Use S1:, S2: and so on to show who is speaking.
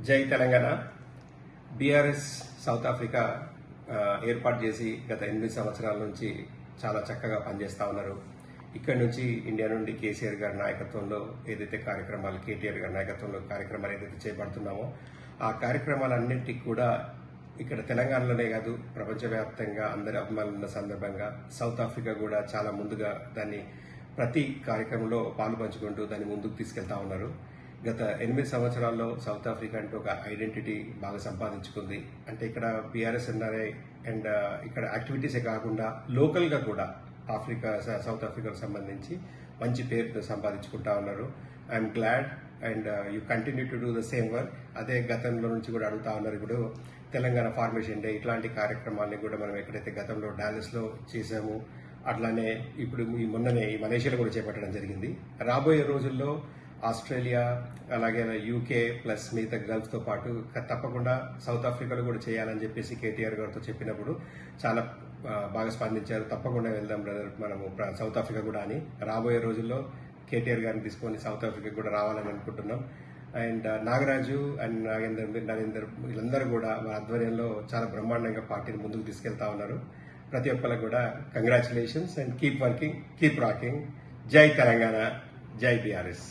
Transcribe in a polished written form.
S1: జై Telangana. BRS south Africa ఏర్పాటు చేసి గత 8 సంవత్సరాల నుంచి చాలా చక్కగా పనిచేస్తూ ఉన్నారు. ఇక్కడి నుంచి ఇండియా నుండి కేసీఆర్ గారి నాయకత్వంలో ఏదైతే కార్యక్రమాలు, కేటీఆర్ గారి నాయకత్వంలో కార్యక్రమాలు ఏదైతే చేపడుతున్నామో ఆ కార్యక్రమాలన్నింటికి కూడా ఇక్కడ తెలంగాణలోనే కాదు ప్రపంచవ్యాప్తంగా అందరి అభిమానులు ఉన్న సందర్భంగా సౌత్ ఆఫ్రికా కూడా చాలా ముందుగా దాన్ని ప్రతి కార్యక్రమంలో పాలు పంచుకుంటూ దాన్ని ముందుకు తీసుకెళ్తా ఉన్నారు. గత 8 సంవత్సరాల్లో సౌత్ ఆఫ్రికా అంటే ఒక ఐడెంటిటీ బాగా సంపాదించుకుంది. అంటే ఇక్కడ బీఆర్ఎస్ ఎన్ఆర్ఐ అండ్ ఇక్కడ యాక్టివిటీసే కాకుండా లోకల్గా కూడా సౌత్ ఆఫ్రికాకు సంబంధించి మంచి పేరు సంపాదించుకుంటా ఉన్నారు. I'm glad and you continue to do the same work. అదే గతంలో నుంచి కూడా అడుగుతా ఉన్నారు. ఇప్పుడు తెలంగాణ ఫార్మేషన్ డే ఇట్లాంటి కార్యక్రమాన్ని కూడా మనం ఎక్కడైతే గతంలో డాలస్లో చేసామో అట్లానే ఇప్పుడు మొన్ననే ఈ మలేషియాలో కూడా చేపట్టడం జరిగింది. రాబోయే రోజుల్లో ఆస్ట్రేలియా అలాగే యూకే ప్లస్ మిగతా గల్ఫ్తో పాటు తప్పకుండా సౌత్ ఆఫ్రికాలో కూడా చేయాలని చెప్పేసి కేటీఆర్ గారితో చెప్పినప్పుడు చాలా బాగా స్పందించారు. తప్పకుండా వెళ్దాం బ్రదర్ మనము సౌత్ ఆఫ్రికా కూడా అని. రాబోయే రోజుల్లో కేటీఆర్ గారిని తీసుకొని సౌత్ ఆఫ్రికా కూడా రావాలని అనుకుంటున్నాం. అండ్ నాగరాజు అండ్ నరేందర్ వీళ్ళందరూ కూడా మన ఆధ్వర్యంలో చాలా బ్రహ్మాండంగా పార్టీని ముందుకు తీసుకెళ్తా ఉన్నారు. ప్రతి ఒక్కరికి కూడా congratulations and keep working, keep rocking. జై తెలంగాణ, జై బీఆర్ఎస్.